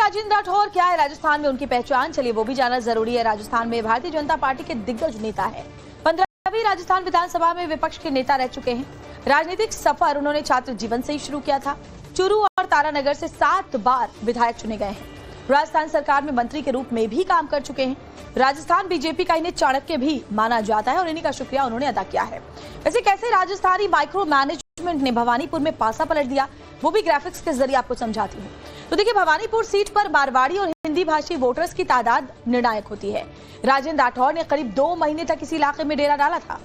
राजेंद्र राठौर, क्या है राजस्थान में उनकी पहचान, चलिए वो भी जानना जरूरी है। राजस्थान में भारतीय जनता पार्टी के दिग्गज नेता है। 15वीं राजस्थान विधानसभा में विपक्ष के नेता रह चुके हैं। राजनीतिक सफर उन्होंने छात्र जीवन से ही शुरू किया था। चूरू और तारानगर से 7 बार विधायक चुने गए हैं। राजस्थान सरकार में मंत्री के रूप में भी काम कर चुके हैं। राजस्थान बीजेपी का इन्हें चाणक्य भी माना जाता है और इन्हीं का शुक्रिया उन्होंने अदा किया है। वैसे कैसे राजस्थानी माइक्रो मैनेजमेंट ने भवानीपुर में पासा पलट दिया, वो भी ग्राफिक्स के जरिए आपको समझाती हूँ। तो देखिए, भवानीपुर सीट पर मारवाड़ी और हिंदी भाषी वोटर्स की तादाद निर्णायक होती है। राजेंद्र राठौर ने करीब 2 महीने तक इसी इलाके में डेरा डाला था।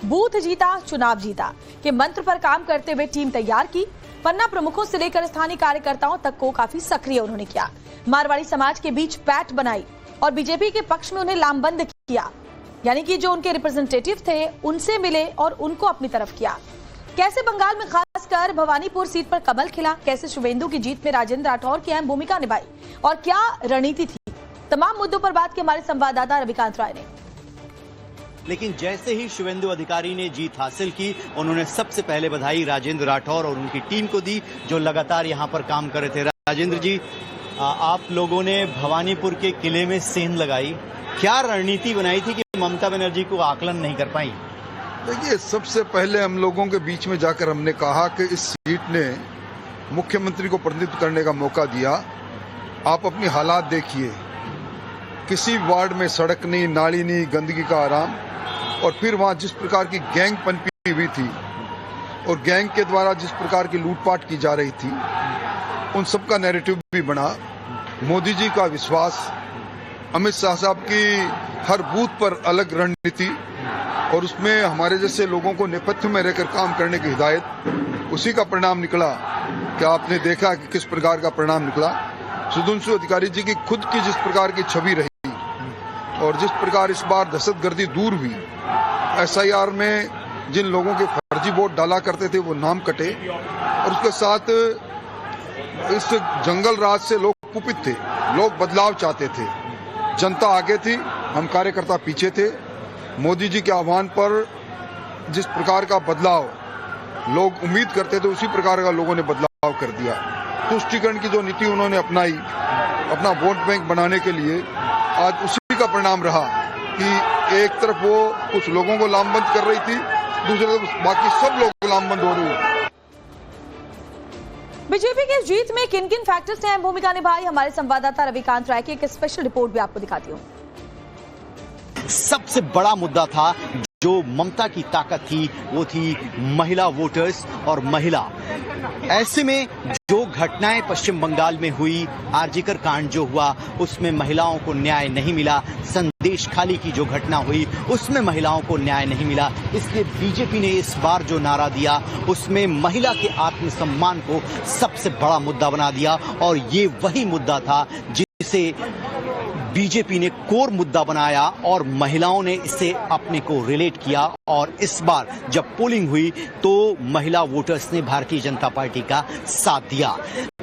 बूथ जीता चुनाव जीता के मंत्र पर काम करते हुए टीम तैयार की। पन्ना प्रमुखों से लेकर स्थानीय कार्यकर्ताओं तक को काफी सक्रिय उन्होंने किया। मारवाड़ी समाज के बीच पैठ बनाई और बीजेपी के पक्ष में उन्हें लामबंद किया, यानी कि जो उनके रिप्रेजेंटेटिव थे उनसे मिले और उनको अपनी तरफ किया। कैसे बंगाल में खासकर भवानीपुर सीट पर कमल खिला, कैसे शुवेंदु की जीत में राजेंद्र राठौर की अहम भूमिका निभाई और क्या रणनीति थी, तमाम मुद्दों पर बात की हमारे संवाददाता रविकांत राय ने। लेकिन जैसे ही शुवेंदु अधिकारी ने जीत हासिल की, उन्होंने सबसे पहले बधाई राजेंद्र राठौर और उनकी टीम को दी, जो लगातार यहां पर काम कर रहे थे। राजेंद्र जी, आप लोगों ने भवानीपुर के किले में सेंध लगाई, क्या रणनीति बनाई थी कि ममता बनर्जी को आकलन नहीं कर पाई? देखिए, सबसे पहले हम लोगों के बीच में जाकर हमने कहा कि इस सीट ने मुख्यमंत्री को प्रतिनिधित्व करने का मौका दिया। आप अपनी हालात देखिए, किसी वार्ड में सड़क नहीं, नाली नहीं, गंदगी का आराम, और फिर वहां जिस प्रकार की गैंग पनपी हुई थी और गैंग के द्वारा जिस प्रकार की लूटपाट की जा रही थी, उन सब का नैरेटिव भी बना। मोदी जी का विश्वास, अमित शाह साहब की हर बूथ पर अलग रणनीति और उसमें हमारे जैसे लोगों को नेपथ्य में रहकर काम करने की हिदायत, उसी का परिणाम निकला। क्या आपने देखा कि किस प्रकार का परिणाम निकला? सुधींशु अधिकारी जी की खुद की जिस प्रकार की छवि रही और जिस प्रकार इस बार दहशतगर्दी दूर हुई, SIR में जिन लोगों के फर्जी वोट डाला करते थे वो नाम कटे, और उसके साथ इस जंगल राज से लोग कुपित थे, लोग बदलाव चाहते थे। जनता आगे थी, हम कार्यकर्ता पीछे थे। मोदी जी के आह्वान पर जिस प्रकार का बदलाव लोग उम्मीद करते थे, उसी प्रकार का लोगों ने बदलाव कर दिया। तुष्टीकरण की जो नीति उन्होंने अपनाई अपना वोट बैंक बनाने के लिए, आज उसी का परिणाम रहा कि एक तरफ वो कुछ लोगों को लामबंद कर रही थी, दूसरी तरफ बाकी सब लोग लामबंद हो रहे हैं। बीजेपी की जीत में किन किन फैक्टर्स ने अहम भूमिका निभाई, हमारे संवाददाता रविकांत राय की एक स्पेशल रिपोर्ट भी आपको दिखाती हूँ। सबसे बड़ा मुद्दा था, जो ममता की ताकत थी, वो थी महिला वोटर्स और महिला। ऐसे में जो घटनाएं पश्चिम बंगाल में हुई, आरजीकर कांड जो हुआ, उसमें महिलाओं को न्याय नहीं मिला। संदेश खाली की जो घटना हुई, उसमें महिलाओं को न्याय नहीं मिला। इसलिए बीजेपी ने इस बार जो नारा दिया, उसमें महिला के आत्मसम्मान को सबसे बड़ा मुद्दा बना दिया, और ये वही मुद्दा था जिसे बीजेपी ने कोर मुद्दा बनाया और महिलाओं ने इसे अपने को रिलेट किया। और इस बार जब पोलिंग हुई तो महिला वोटर्स ने भारतीय जनता पार्टी का साथ दिया।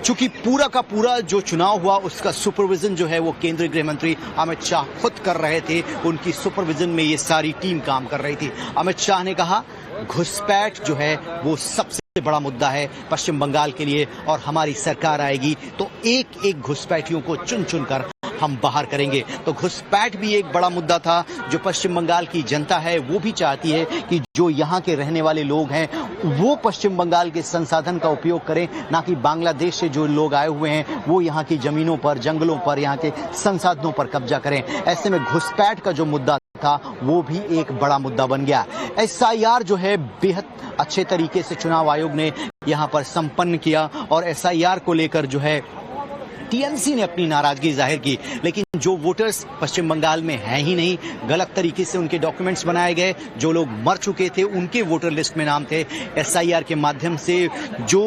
चूंकि पूरा का पूरा जो चुनाव हुआ, उसका सुपरविजन जो है वो केंद्रीय गृह मंत्री अमित शाह खुद कर रहे थे। उनकी सुपरविजन में ये सारी टीम काम कर रही थी। अमित शाह ने कहा, घुसपैठ जो है वो सबसे बड़ा मुद्दा है पश्चिम बंगाल के लिए, और हमारी सरकार आएगी तो एक एक घुसपैठियों को चुन चुन कर हम बाहर करेंगे। तो घुसपैठ भी एक बड़ा मुद्दा था, जो पश्चिम बंगाल की जनता है वो भी चाहती है कि जो यहाँ के रहने वाले लोग हैं वो पश्चिम बंगाल के संसाधन का उपयोग करें, ना कि बांग्लादेश से जो लोग आए हुए हैं वो यहाँ की जमीनों पर, जंगलों पर, यहाँ के संसाधनों पर कब्जा करें। ऐसे में घुसपैठ का जो मुद्दा था वो भी एक बड़ा मुद्दा बन गया। SIR जो है बेहद अच्छे तरीके से चुनाव आयोग ने यहाँ पर संपन्न किया, और SIR को लेकर जो है TMC ने अपनी नाराजगी जाहिर की। लेकिन जो वोटर्स पश्चिम बंगाल में हैं ही नहीं, गलत तरीके से उनके डॉक्यूमेंट्स बनाए गए, जो लोग मर चुके थे उनके वोटर लिस्ट में नाम थे। SIR के माध्यम से जो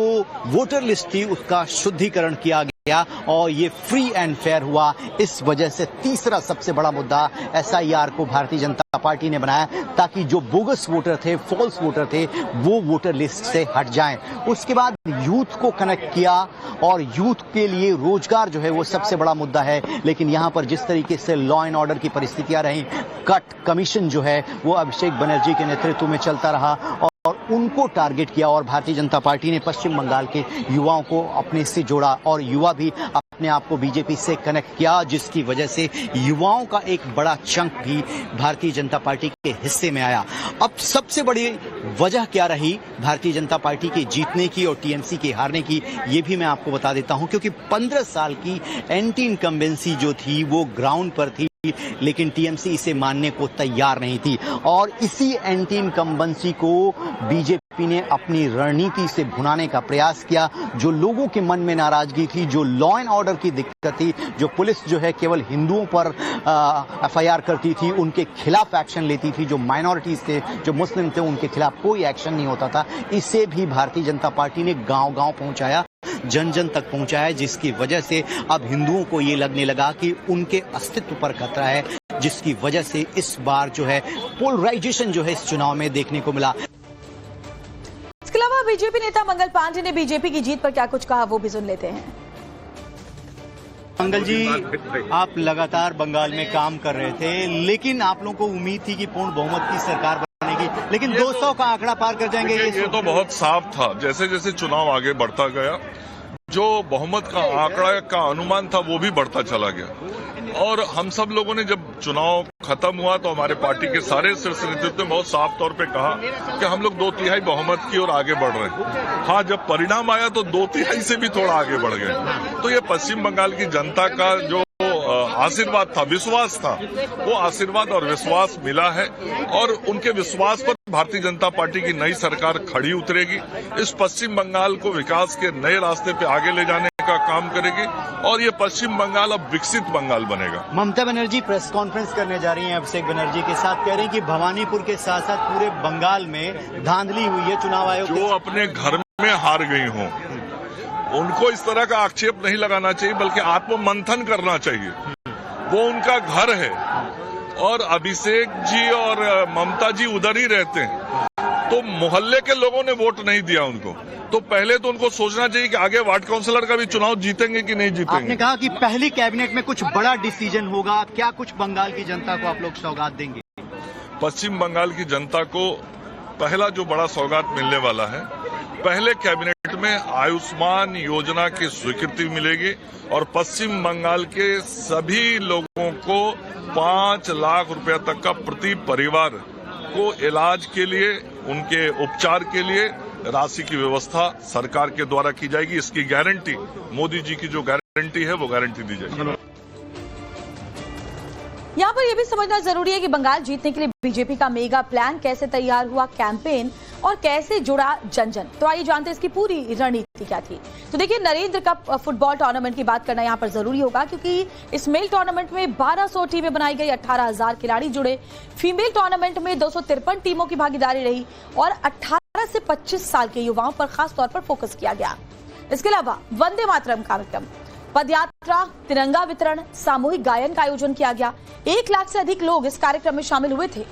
वोटर लिस्ट थी उसका शुद्धिकरण किया गया और ये फ्री एंड फेयर हुआ। इस वजह से तीसरा सबसे बड़ा मुद्दा SIR को भारतीय जनता पार्टी ने बनाया, ताकि जो बोगस वोटर थे, फॉल्स वोटर थे, वो वोटर लिस्ट से हट जाएं। उसके बाद यूथ को कनेक्ट किया, और यूथ के लिए रोजगार जो है वो सबसे बड़ा मुद्दा है। लेकिन यहाँ पर जिस तरीके से लॉ एंड ऑर्डर की परिस्थितियां रही, कट कमीशन जो है वो अभिषेक बनर्जी के नेतृत्व में चलता रहा और उनको टारगेट किया, और भारतीय जनता पार्टी ने पश्चिम बंगाल के युवाओं को अपने से जोड़ा और युवा भी अपने आप को बीजेपी से कनेक्ट किया, जिसकी वजह से युवाओं का एक बड़ा चंक भी भारतीय जनता पार्टी के हिस्से में आया। अब सबसे बड़ी वजह क्या रही भारतीय जनता पार्टी के जीतने की और टीएमसी के हारने की, ये भी मैं आपको बता देता हूं, क्योंकि 15 साल की एंटी इनकम्बेंसी जो थी वो ग्राउंड पर थी, लेकिन टीएमसी इसे मानने को तैयार नहीं थी। और इसी एंटी इनकम्बेंसी को बीजेपी ने अपनी रणनीति से भुनाने का प्रयास किया। जो लोगों के मन में नाराजगी थी, जो लॉ एंड ऑर्डर की दिक्कत थी, जो पुलिस जो है केवल हिंदुओं पर एफआईआर करती थी, उनके खिलाफ एक्शन लेती थी, जो माइनॉरिटीज थे, जो मुस्लिम थे, उनके खिलाफ कोई एक्शन नहीं होता था, इसे भी भारतीय जनता पार्टी ने गांव-गांव पहुंचाया, जन जन तक पहुंचाया, जिसकी वजह से अब हिंदुओं को ये लगने लगा कि उनके अस्तित्व पर खतरा है, जिसकी वजह से इस बार जो है पोलराइजेशन जो है इस चुनाव में देखने को मिला। इसके अलावा बीजेपी नेता मंगल पांडे ने बीजेपी की जीत पर क्या कुछ कहा, वो भी सुन लेते हैं। मंगल जी, आप लगातार बंगाल में काम कर रहे थे, लेकिन आप लोगों को उम्मीद थी कि पूर्ण बहुमत की सरकार बनेगी, लेकिन 200 का आंकड़ा पार कर जाएंगे, ये तो बहुत साफ था। जैसे जैसे चुनाव आगे बढ़ता गया, जो बहुमत का आंकड़ा का अनुमान था वो भी बढ़ता चला गया। और हम सब लोगों ने जब चुनाव खत्म हुआ तो हमारे पार्टी के सारे शीर्ष नेतृत्व ने बहुत साफ तौर पे कहा कि हम लोग 2/3 बहुमत की ओर आगे बढ़ रहे हैं। हाँ, जब परिणाम आया तो 2/3 से भी थोड़ा आगे बढ़ गए। तो ये पश्चिम बंगाल की जनता का जो आशीर्वाद था, विश्वास था, वो आशीर्वाद और विश्वास मिला है और उनके विश्वास पर भारतीय जनता पार्टी की नई सरकार खड़ी उतरेगी। इस पश्चिम बंगाल को विकास के नए रास्ते पे आगे ले जाने का काम करेगी और ये पश्चिम बंगाल अब विकसित बंगाल बनेगा। ममता बनर्जी प्रेस कॉन्फ्रेंस करने जा रही हैं अभिषेक बनर्जी के साथ, कह रही हैं कि भवानीपुर के साथ साथ पूरे बंगाल में धांधली हुई है। चुनाव आयोग जो अपने घर में हार गई हों, उनको इस तरह का आक्षेप नहीं लगाना चाहिए, बल्कि आत्ममंथन करना चाहिए। वो उनका घर है और अभिषेक जी और ममता जी उधर ही रहते हैं, तो मोहल्ले के लोगों ने वोट नहीं दिया उनको, तो पहले तो उनको सोचना चाहिए कि आगे वार्ड काउंसिलर का भी चुनाव जीतेंगे कि नहीं जीतेंगे। आपने कहा कि पहली कैबिनेट में कुछ बड़ा डिसीजन होगा, क्या कुछ बंगाल की जनता को आप लोग सौगात देंगे? पश्चिम बंगाल की जनता को पहला जो बड़ा सौगात मिलने वाला है, पहले कैबिनेट में आयुष्मान योजना की स्वीकृति मिलेगी और पश्चिम बंगाल के सभी लोगों को 5 लाख रुपए तक का प्रति परिवार को इलाज के लिए, उनके उपचार के लिए राशि की व्यवस्था सरकार के द्वारा की जाएगी। इसकी गारंटी, मोदी जी की जो गारंटी है वो गारंटी दी जाएगी। यहाँ पर यह भी समझना जरूरी है कि बंगाल जीतने के लिए बीजेपी का मेगा प्लान कैसे तैयार हुआ, कैंपेन और कैसे जुड़ा जन जन। तो आइए जानते हैं इसकी पूरी रणनीति क्या थी। तो देखिए, नरेंद्र कप फुटबॉल टूर्नामेंट की बात करना यहाँ पर जरूरी होगा, क्योंकि इस मेल टूर्नामेंट में 1200 टीमें बनाई गई, 18,000 खिलाड़ी जुड़े। फीमेल टूर्नामेंट में 253 टीमों की भागीदारी रही और 18 से 25 साल के युवाओं पर खास तौर पर फोकस किया गया। इसके अलावा वंदे मातरम कार्यक्रम, पदयात्रा, तिरंगा वितरण, सामूहिक गायन का आयोजन किया गया। 1 लाख से अधिक लोग इस कार्यक्रम में शामिल हुए थे।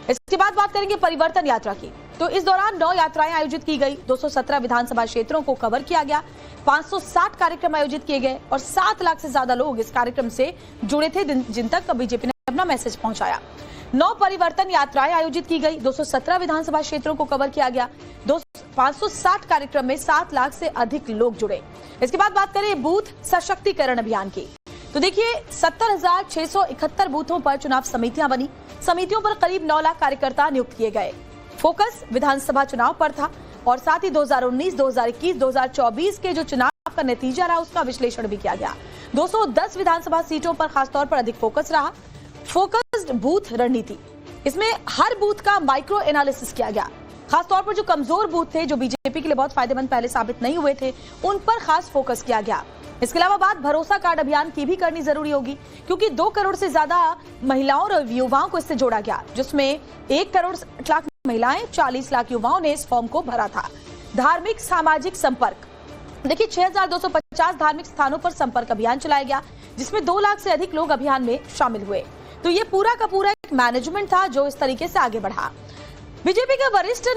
इसके बाद बात करेंगे परिवर्तन यात्रा की। तो इस दौरान 9 यात्राएं आयोजित की गई, 217 विधानसभा क्षेत्रों को कवर किया गया, 560 कार्यक्रम आयोजित किए गए और 7 लाख से ज्यादा लोग इस कार्यक्रम से जुड़े थे, जिन तक बीजेपी ने अपना मैसेज पहुंचाया। 9 परिवर्तन यात्राएं आयोजित की गई, 217 विधानसभा क्षेत्रों को कवर किया गया, 560 कार्यक्रम में 7 लाख से अधिक लोग जुड़े। इसके बाद बात करें बूथ सशक्तिकरण अभियान की। तो देखिए, 70,671 बूथों पर चुनाव समितियां बनी। समितियों पर करीब 9 लाख कार्यकर्ता नियुक्त किए गए। फोकस विधानसभा चुनाव पर था और साथ ही 2019, 2021, 2024 के जो चुनाव का नतीजा रहा उसका विश्लेषण भी किया गया। 210 विधानसभा सीटों पर खासतौर पर अधिक फोकस रहा। फोकस्ड बूथ रणनीति, इसमें हर बूथ का माइक्रो एनालिसिस किया गया। खासतौर पर जो कमजोर बूथ थे, जो बीजेपी के लिए बहुत फायदेमंद पहले साबित नहीं हुए थे, उन पर खास फोकस किया गया। इसके अलावा बात भरोसा कार्ड अभियान की भी करनी जरूरी होगी, क्योंकि 2 करोड़ से ज्यादा महिलाओं और युवाओं को इससे जोड़ा गया, जिसमें 1 करोड़ 60 लाख महिलाएं, 40 लाख युवाओं ने इस फॉर्म को भरा था। धार्मिक सामाजिक संपर्क, देखिए 6,250 धार्मिक स्थानों पर संपर्क अभियान चलाया गया, जिसमें 2 लाख से अधिक लोग अभियान में शामिल हुए। तो ये पूरा का पूरा एक मैनेजमेंट था जो इस तरीके से आगे बढ़ा। बीजेपी के वरिष्ठ